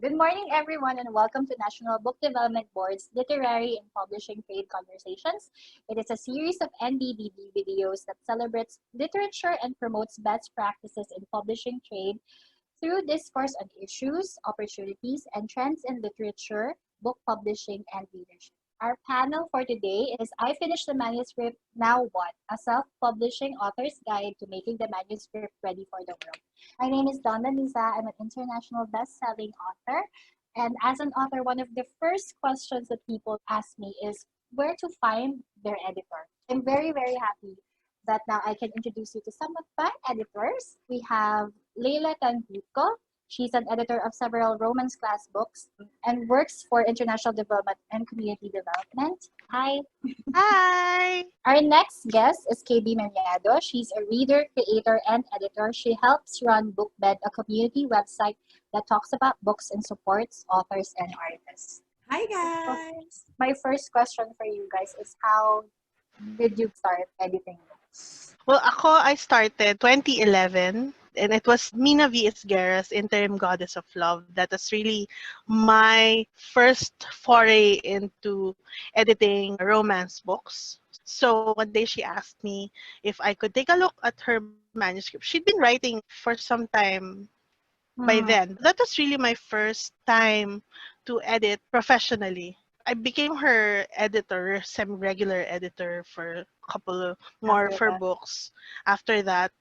Good morning, everyone, and welcome to National Book Development Board's Literary and Publishing Trade Conversations. It is a series of NBBB videos that celebrates literature and promotes best practices in publishing trade through discourse on issues, opportunities, and trends in literature, book publishing, and readership. Our panel for today is I Finished the Manuscript, Now What? A Self-Publishing Author's Guide to Making the Manuscript Ready for the World. My name is Dawn Lanuza. I'm an international best-selling author. And as an author, one of the first questions that people ask me is where to find their editor. I'm very, very happy that now I can introduce you to some of my editors. We have Layla Tanjutco. She's an editor of several romance class books and works for international development and community development. Hi. Hi. Our next guest is KB Maniado. She's a reader, creator, and editor. She helps run Bookbed, a community website that talks about books and supports authors and artists. Hi, guys. My first question for you guys is how did you start editing books? Well, I started 2011. And it was Mina V. Esguerra's Interim Goddess of Love. That was really my first foray into editing romance books. So one day she asked me if I could take a look at her manuscript. She'd been writing for some time by then. That was really my first time to edit professionally. I became her editor, semi-regular editor for a couple more for books after that.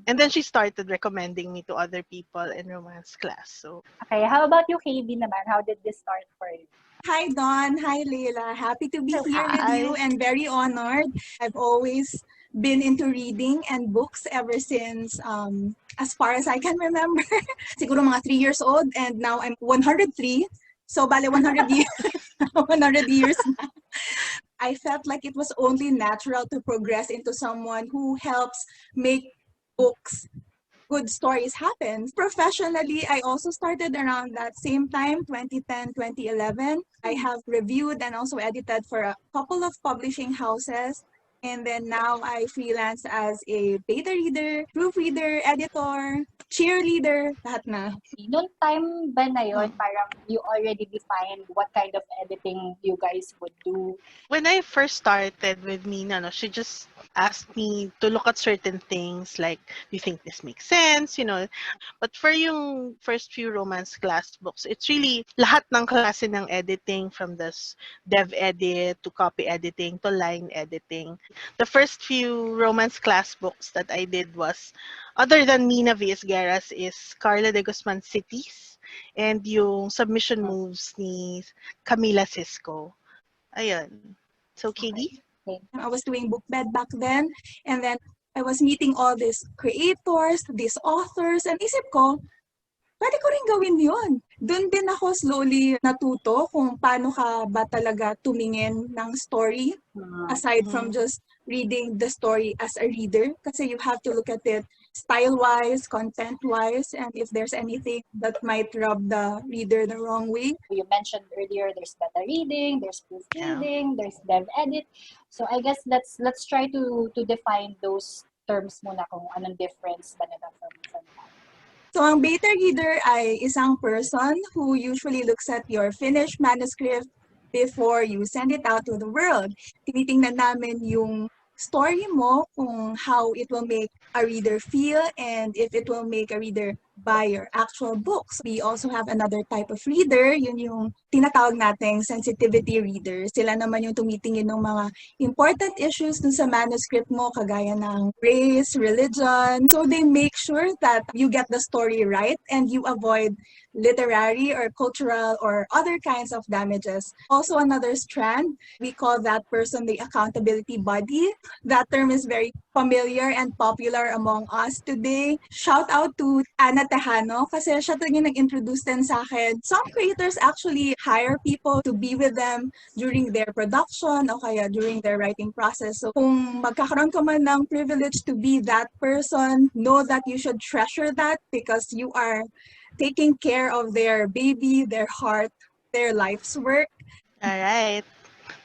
And then she started recommending me to other people in romance class. So okay, how about you, KB naman? How did this start for you? Hi, Dawn. Hi, Layla. Happy to be here with you and very honored. I've always been into reading and books ever since as far as I can remember. Siguro mga 3 years old and now I'm 103. So, bale 100 years, 100 years na. I felt like it was only natural to progress into someone who helps make books, good stories happen. Professionally, I also started around that same time, 2010, 2011. I have reviewed and also edited for a couple of publishing houses. And then now I freelance as a beta reader, proofreader, editor, cheerleader, lahat na. Noong time ba na yun, parang you already defined what kind of editing you guys would do? when I first started with Mina, she just asked me to look at certain things like, do you think this makes sense? But for yung first few romance class books, it's really lahat ng klase ng editing from this dev edit to copy editing to line editing. The first few romance class books that I did was, other than Mina V. Esguerra's, is Carla de Guzman Cities and yung submission moves ni Camila Cisco. Ayun. So, Katie? I was doing Bookbed back then, and then I was meeting all these creators, these authors, and isip ko, pwede ko rin gawin yun. Doon din ako slowly natuto kung paano ka ba talaga tumingin ng story, aside from just reading the story as a reader. Kasi you have to look at it style-wise, content-wise, and if there's anything that might rub the reader the wrong way. You mentioned earlier there's beta reading, there's proofreading, there's dev edit. So I guess let's try to define those terms muna kung anong difference ba nila from that. So ang beta reader ay isang person who usually looks at your finished manuscript before you send it out to the world. Tinitingnan namin yung story mo, kung how it will make a reader feel and if it will make a reader buy your actual books. We also have another type of reader, yun yung tinatawag nating sensitivity reader. Sila naman yung tumitingin ng mga important issues dun sa manuscript mo, kagaya ng race, religion. So they make sure that you get the story right and you avoid literary or cultural or other kinds of damages. Also another strand, we call that person the accountability body. That term is very familiar and popular among us today. Shout out to Ana Tejano kasi siya yung nag-introduce din sa akin. Some creators actually hire people to be with them during their production o kaya during their writing process. So kung magkakaroon ka man ng privilege to be that person, know that you should treasure that because you are taking care of their baby, their heart, their life's work. All right.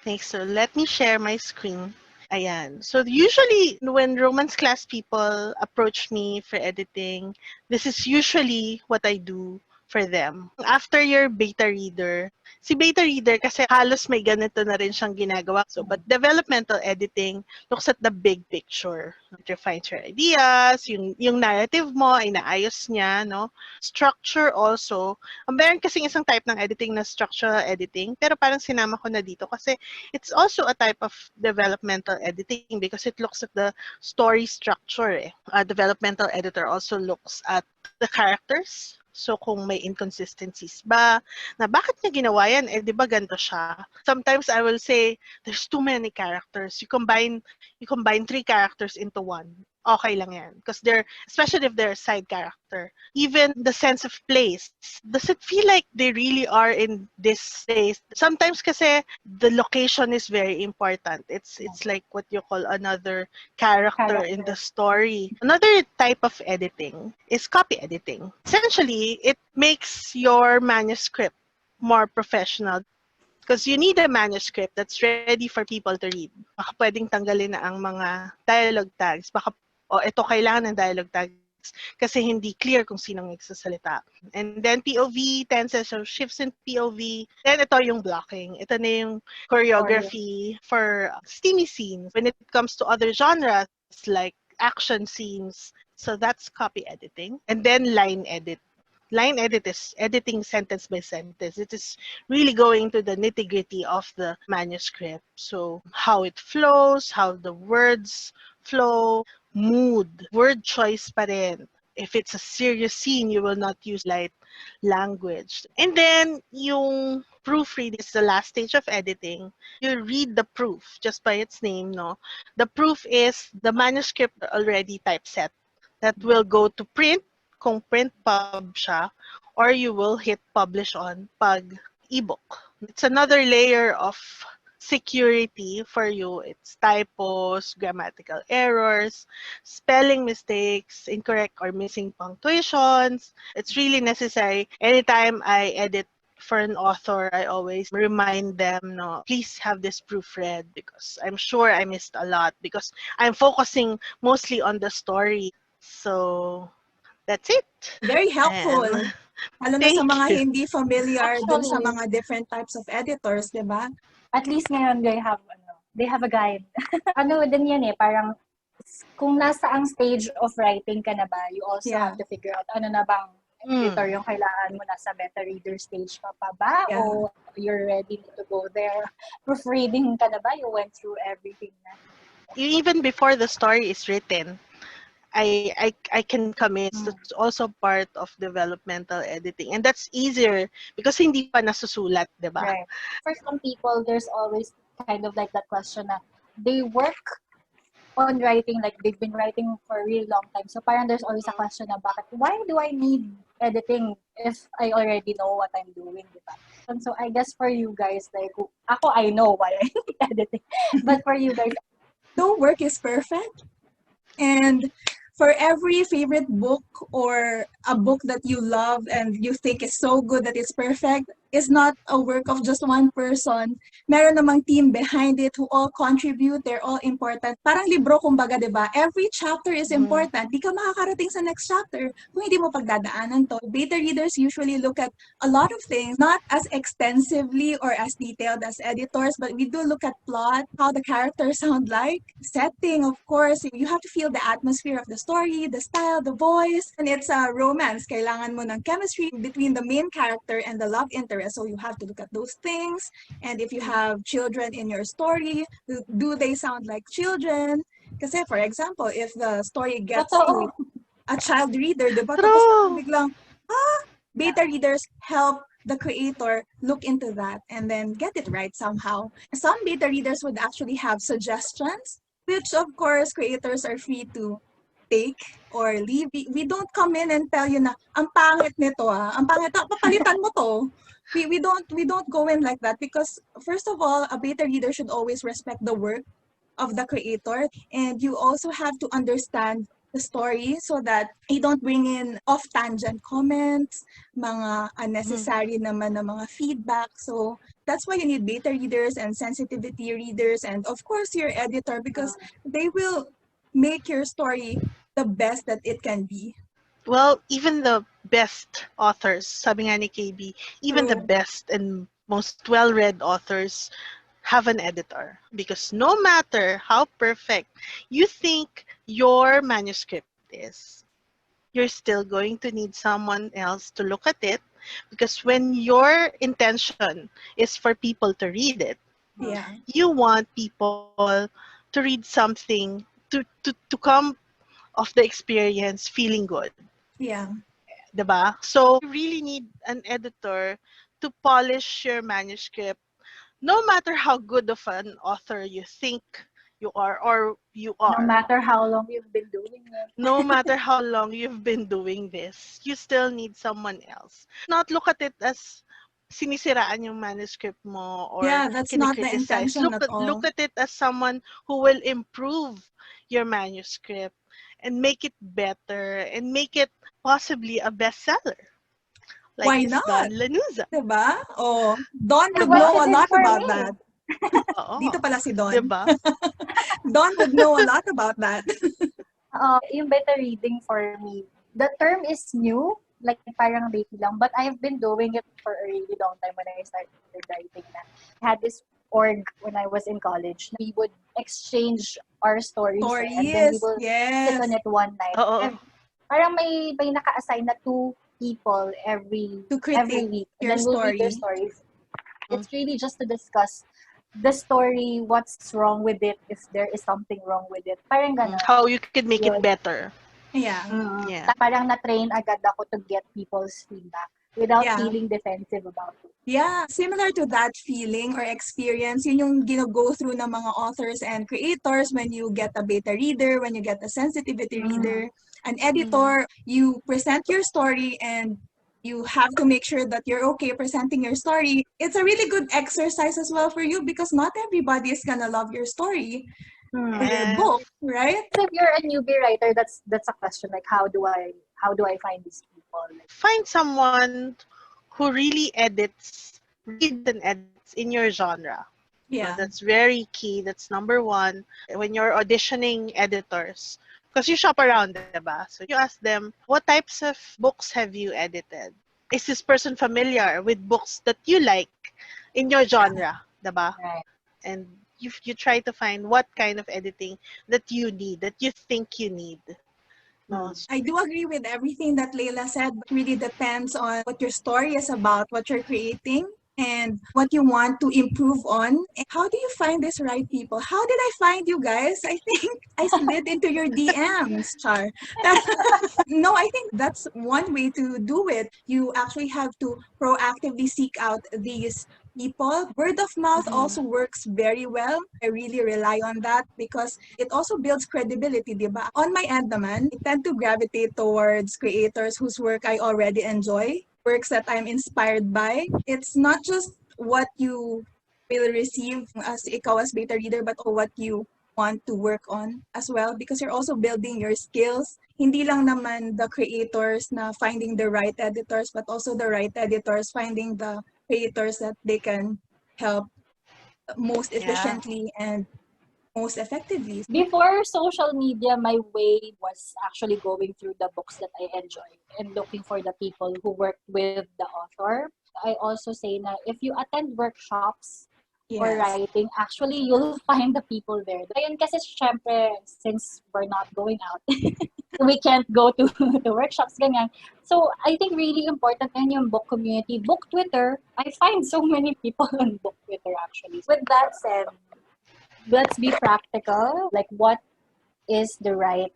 Thanks. So let me share my screen. Ayan. So usually when romance class people approach me for editing, this is usually what I do for them. After your beta reader, si beta reader kasi halos may ganito na rin siyang ginagawa. So, but developmental editing looks at the big picture. It refines your ideas, yung narrative mo, inaayos niya, no? Structure also. Meron kasing isang type ng editing na structural editing, pero parang sinama ko na dito kasi it's also a type of developmental editing because it looks at the story structure. A developmental editor also looks at the characters. So, kung may inconsistencies ba, na bakit niya ginawa yan? Eh, di ba ganito siya? Sometimes I will say, there's too many characters. You combine 3 characters into one. Okay lang yan. Because especially if they're a side character. Even the sense of place. Does it feel like they really are in this place? Sometimes kasi the location is very important. It's like what you call another character in the story. Another type of editing is copy editing. Essentially, it makes your manuscript more professional. Because you need a manuscript that's ready for people to read. Baka pwedeng tanggalin na ang mga dialogue tags. Baka, ito kailangan ng dialogue tags kasi hindi clear kung sinong nagsasalita. And then POV, tenses or shifts in POV. Then ito yung blocking. Ito na yung choreography for steamy scenes. When it comes to other genres like action scenes. So that's copy editing. And then line edit. Line edit is editing sentence by sentence. It is really going to the nitty-gritty of the manuscript. So how it flows, how the words flow, mood, word choice pa rin. If it's a serious scene, you will not use light language. And then, yung proofread is the last stage of editing. You read the proof just by its name, no? The proof is the manuscript already typeset that will go to print kung print pub siya, or you will hit publish on pag ebook. It's another layer of security for you. It's typos, grammatical errors, spelling mistakes, incorrect or missing punctuations. It's really necessary. Anytime I edit for an author, I always remind them, no, please have this proofread because I'm sure I missed a lot because I'm focusing mostly on the story. So, that's it. Very helpful. And Lalo na sa thank mga you. hindi familiar dun sa Actually, mga different types of editors, di ba? at least ngayon they have a guide. Din yan eh, parang kung nasa ang stage of writing ka na ba, you also have to figure out ano na bang editor yung kailangan mo, nasa beta reader stage ka pa ba? Yeah. O you're ready to go there? Proofreading ka na ba? You went through everything na. Even before the story is written, I can commit. It's also part of developmental editing. And that's easier because hindi pa nasusulat, di ba? Right. For some people, there's always kind of like that question na they work on writing, like they've been writing for a really long time. So parang there's always a question na why do I need editing if I already know what I'm doing, di ba? And so I guess for you guys, like, ako, I know why I need editing. But for you guys, No work is perfect. And for every favorite book or a book that you love and you think is so good that it's perfect, is not a work of just one person. Meron namang team behind it who all contribute. They're all important. Parang libro, kumbaga, di ba? Every chapter is important. Di ka makakarating sa next chapter kung hindi mo pagdadaanan to. Beta readers usually look at a lot of things, not as extensively or as detailed as editors, but we do look at plot, how the characters sound like, setting, of course. You have to feel the atmosphere of the story, the style, the voice. And it's a romance. Kailangan mo ng chemistry between the main character and the love interest. So you have to look at those things. And if you have children in your story, do they sound like children? Kasi for example, if the story gets to a child reader, diba? Tapos biglang, beta readers help the creator look into that and then get it right somehow. Some beta readers would actually have suggestions, which of course creators are free to take or leave. We don't come in and tell you na, ang pangit nito ang pangit, papalitan mo to. We don't go in like that because first of all, a beta reader should always respect the work of the creator, and you also have to understand the story so that you don't bring in off-tangent comments, mga unnecessary naman na mga feedback. So that's why you need beta readers and sensitivity readers and of course your editor because they will make your story the best that it can be. Well, even the best authors, sabi nga ni KB, even the True. best and most well-read authors have an editor. Because no matter how perfect you think your manuscript is, you're still going to need someone else to look at it. Because when your intention is for people to read it, Yeah. you want people to read something to come of the experience feeling good. Yeah. 'Di ba? So, you really need an editor to polish your manuscript no matter how good of an author you think you are or you No are. matter how long you've been doing it. No matter how long you've been doing this, you still need someone else. Not look at it as sinisiraan yung manuscript mo or Yeah, that's not the kinikriticize. intention at all. Look at it as someone who will improve your manuscript and make it better and make it possibly a bestseller. Like Why this Dawn not? Lanuza. Diba? Oh, Dawn And would what know is a it lot for about me? that. Dito Oo. pala si Dawn. 'Di ba? Dawn would know a lot about that. Yung beta reading for me, the term is new, like parang lately lang, but I've been doing it for a really long time when I started writing na. I had this org when I was in college. We would exchange our stories and then we Stories. will sit on Yes. it one night. Oo. Parang may naka-assign na two people every To critique week. And your then we'll read their story. stories. It's really just to discuss the story, what's wrong with it, if there is something wrong with it. Parang ganon. How you could make it Yun. better. Yeah. Yeah. Parang na-train agad ako to get people's feedback without Yeah. feeling defensive about it. Yeah, similar to that feeling or experience, yun yung go through ng mga authors and creators when you get a beta reader, when you get a sensitivity reader, an editor, you present your story and you have to make sure that you're okay presenting your story. It's a really good exercise as well for you because not everybody is gonna love your story or your Yes. book, right? If you're a newbie writer, that's a question. Like how do I find these people? Like, Find someone who really reads and edits in your genre. Yeah. That's very key. That's number one. When you're auditioning editors, because you shop around, diba? So you ask them, what types of books have you edited? Is this person familiar with books that you like in your genre, diba? right. And you try to find what kind of editing that you need, that you think you need. No, I do agree with everything that Layla said, but it really depends on what your story is about, what you're creating, and what you want to improve on. And how do you find these right people? How did I find you guys? I think I slid into your DMs, Char. No, I think that's one way to do it. You actually have to proactively seek out these people. Word of mouth also works very well. I really rely on that because it also builds credibility, diba? On my end naman, I tend to gravitate towards creators whose work I already enjoy, works that I'm inspired by. It's not just what you will receive as ikaw as beta reader, but what you want to work on as well because you're also building your skills. Hindi lang naman the creators na finding the right editors, but also the right editors finding the creators that they can help most yeah. efficiently and most effectively. Before social media, my way was actually going through the books that I enjoy and looking for the people who work with the author. I also say na if you attend workshops or Yes. writing, actually you'll find the people there. Ayun kasi syempre, since we're not going out, we can't go to the workshops, ganyan. So, I think really important yan yung book community. Book Twitter, I find so many people on book Twitter actually. With that said, let's be practical. Like, what is the right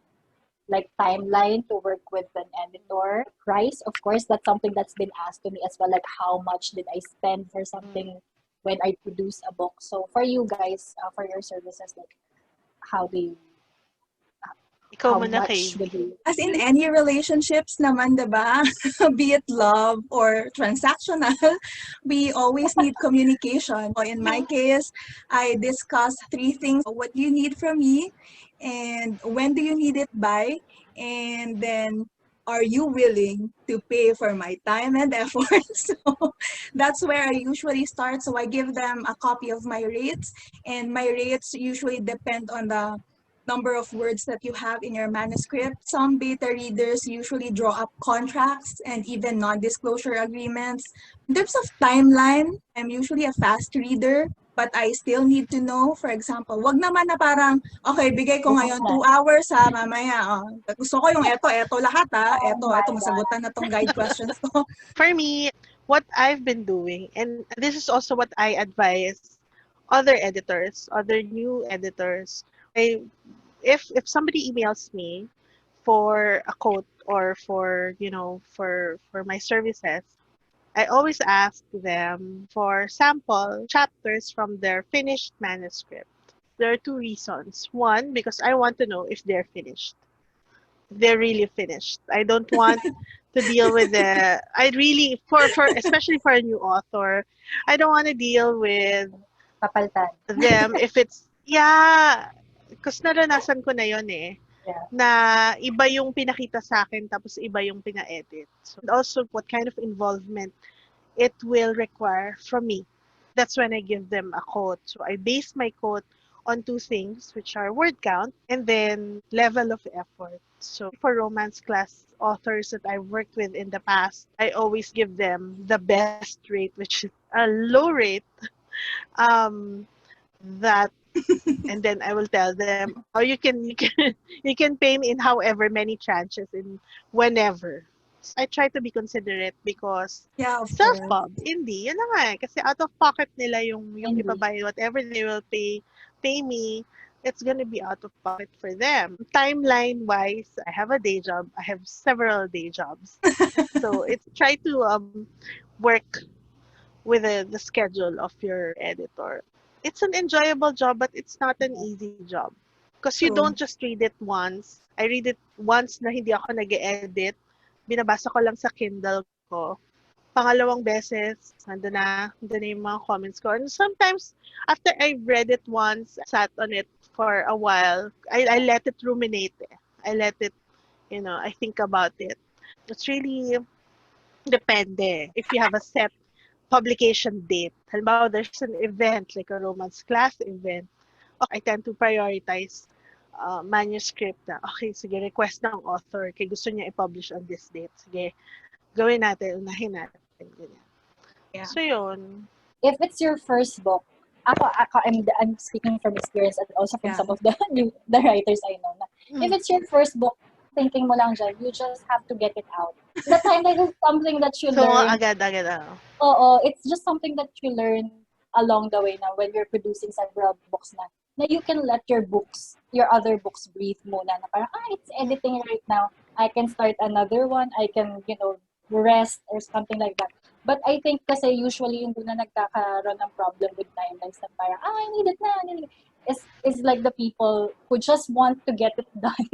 timeline to work with an editor? Price, of course, that's something that's been asked to me as well. Like, how much did I spend for something when I produce a book? So, for you guys, for your services, like, how do you, Ikaw how muna, much KB. would you? As in any relationships naman, diba? Be it love or transactional, we always need communication. So in my case, I discuss three things. What you need from me and when do you need it by? And then are you willing to pay for my time and effort? So that's where I usually start. So I give them a copy of my rates and my rates usually depend on the number of words that you have in your manuscript. Some beta readers usually draw up contracts and even non-disclosure agreements. In terms of timeline, I'm usually a fast reader, but I still need to know. For example, wag naman na parang, okay, bigay ko ngayon 2 hours ha, mamaya. Gusto ko yung eto lahat ha. Oh Eto, my masagutan na tong guide questions ko. For me, what I've been doing, and this is also what I advise other editors, other new editors, if somebody emails me for a quote or for for my services, I always ask them for sample chapters from their finished manuscript. There are two reasons. One, because I want to know if they're finished. They're really finished. I don't want to deal with the I really for especially for a new author, I don't want to deal with Papaltan. them if it's yeah, because naranasan ko na yon eh. Yeah. Na iba yung pinakita sa akin tapos iba yung pina-edit. So, and also what kind of involvement it will require from me. That's when I give them a quote. So I base my quote on two things, which are word count and then level of effort. So for romance class authors that I've worked with in the past, I always give them the best rate, which is a low rate. Um, that and then I will tell them, oh, you can pay me in however many tranches in whenever. I try to be considerate because Yeah, of course. self-pub, hindi, yun na nga eh. Kasi out of pocket nila yung Hindi. ipabayad, whatever they will pay me, it's gonna be out of pocket for them. Timeline-wise, I have a day job. I have several day jobs. So it's try to work with the schedule of your editor. It's an enjoyable job, but it's not an easy job. Because you True. don't just read it once. I read it once na hindi ako nag-edit. Binabasa ko lang sa Kindle ko. Pangalawang beses, nandun na yung mga comments ko. And sometimes, after I've read it once, sat on it for a while, I let it ruminate. I let it, I think about it. It's really depende. If you have a set publication date. Halimbawa, there's an event, like a romance class event. Okay, I tend to prioritize manuscript na, okay, sige, request ng author, kaya gusto niya i-publish on this date. Sige, gawin natin, unahin natin. Ganyan. Yeah. So, yun. If it's your first book, I'm speaking from experience and also from some of the writers I know. If it's your first book, thinking mo lang dyan, you just have to get it out. The timeline is something that you So, learn. agad-agad. It's just something that you learn along the way now when you're producing several books na you can let your other books breathe muna na parang, it's editing right now. I can start another one. I can, rest or something like that. But I think kasi usually yung doon na nagkakaroon ng problem with timelines na parang, I need it na. Is like the people who just want to get it done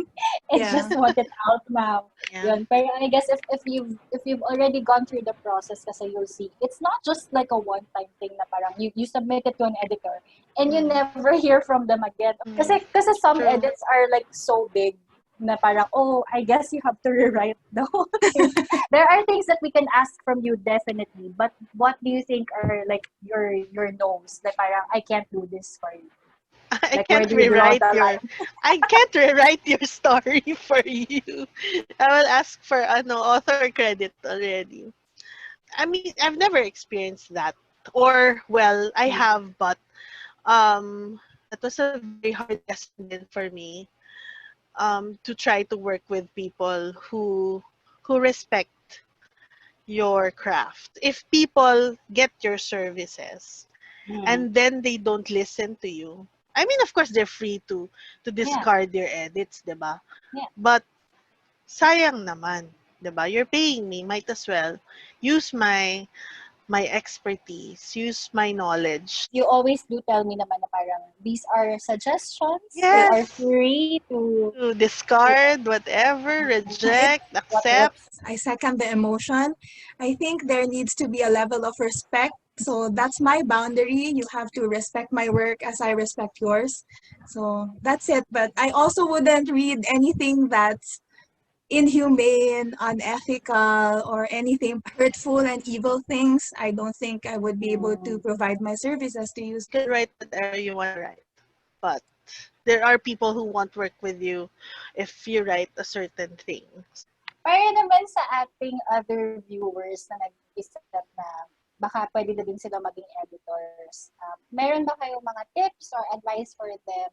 and just want it out now. Yeah. Yun. Pero I guess if you've already gone through the process kasi you'll see, it's not just like a one-time thing na parang you submit it to an editor and you never hear from them again. Kasi some True. edits are like so big na parang, I guess you have to rewrite the whole thing. There are things that we can ask from you definitely, but what do you think are like your no's? Like parang, I can't do this for you. I Like, where can't do you draw rewrite the line? I can't rewrite your story for you. I will ask for author credit already. I mean, I've never experienced that. Or well, I have, but that was a very hard lesson then for me. To try to work with people who respect your craft. If people get your services and then they don't listen to you, I mean, of course, they're free to discard your edits, diba? Yeah. But sayang naman, diba? You're paying me, might as well use my expertise, use my knowledge. You always do tell me naman na parang, these are suggestions. Yes. You are free to discard, whatever, reject, accept. I second the emotion. I think there needs to be a level of respect. So that's my boundary. You have to respect my work as I respect yours. So that's it. But I also wouldn't read anything that's inhumane, unethical, or anything hurtful and evil things. I don't think I would be able to provide my services to you. You can write whatever you want to write, but There are people who won't work with you if you write a certain thing. Para naman sa ating other viewers na nag-isip na baka pwede na din sila maging editors, meron ba kayong mga tips or advice for them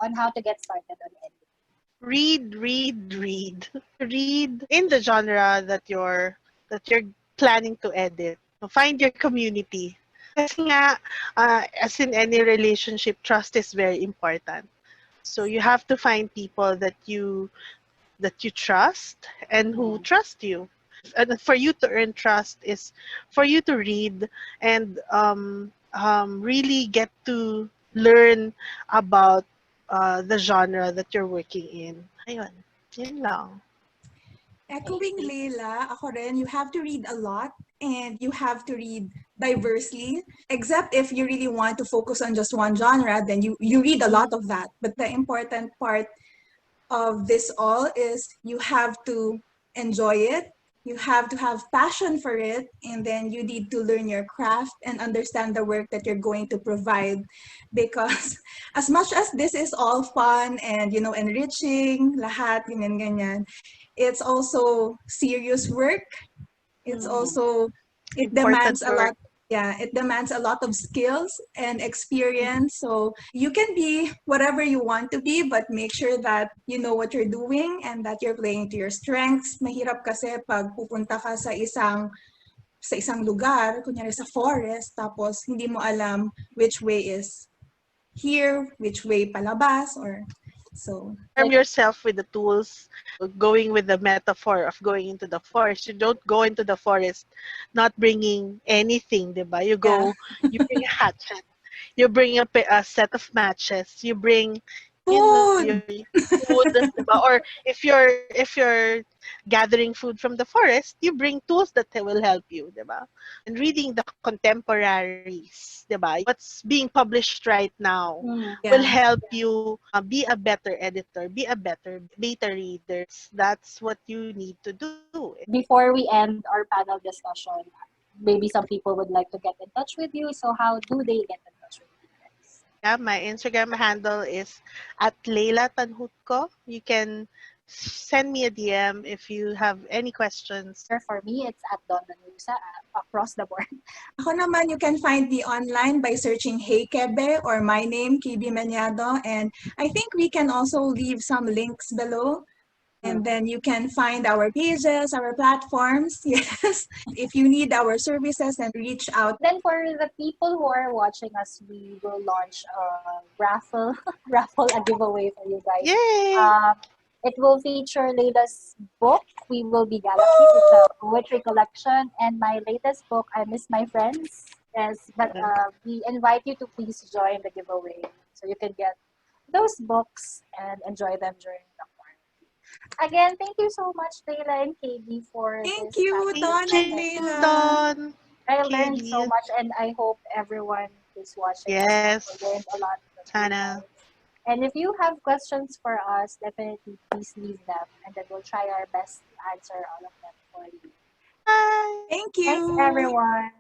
on how to get started on editing? Read, read, read. Read in the genre that you're planning to edit. Find your community. Kasi nga, as in any relationship, trust is very important. So you have to find people that you trust and who trust you. And for you to earn trust is for you to read and really get to learn about the genre that you're working in. Ayun, yun lang. Echoing Layla, ako rin, you have to read a lot and you have to read diversely. Except if you really want to focus on just one genre, then you read a lot of that. But the important part of this all is you have to enjoy it. You have to have passion for it, and then you need to learn your craft and understand the work that you're going to provide. Because as much as this is all fun and, you know, enriching, lahat, ganyan, ganyan, it's also serious work. It's also, it Important demands a work. lot. Yeah, it demands a lot of skills and experience. So you can be whatever you want to be, but make sure that you know what you're doing and that you're playing to your strengths. Mahirap kasi pag pupunta ka sa isang lugar, kunyari sa forest, tapos hindi mo alam which way is here, which way palabas, or so. Arm yourself with the tools. Going with the metaphor of going into the forest, you don't go into the forest not bringing anything, diba? You go, you bring a hatchet, you bring a set of matches, you bring, you know, Food! your food, diba? Or if you're gathering food from the forest, you bring tools that will help you, diba? And reading the contemporaries, diba? What's being published right now will Yeah. help you be a better editor, be a better beta reader. That's what you need to do. Before we end our panel discussion, maybe some people would like to get in touch with you. So how do they get in touch with you guys? Yeah, my Instagram handle is at Layla Tanjutco. You can send me a DM if you have any questions. For me, it's at Dawn Lanuza across the board. Ako naman, you can find me online by searching heykebe or my name, Kibi Menyado. And I think we can also leave some links below. And then you can find our pages, our platforms. Yes. If you need our services, then reach out. Then for the people who are watching us, we will launch a raffle, a giveaway for you guys. Yay! It will feature Layla's book, We Will Be Galaxy. It's a poetry collection. And my latest book, I Miss My Friends. Yes, but we invite you to please join the giveaway so you can get those books and enjoy them during the quarantine. Again, thank you so much, Layla and KB, for Thank this you, time. Dawn and Layla. Dawn. I learned so KB. much, and I hope everyone who's watching us Yes. also learned a lot from you Sana. guys. And if you have questions for us, definitely please leave them, and then we'll try our best to answer all of them for you. Bye. Thank you. Thanks, everyone.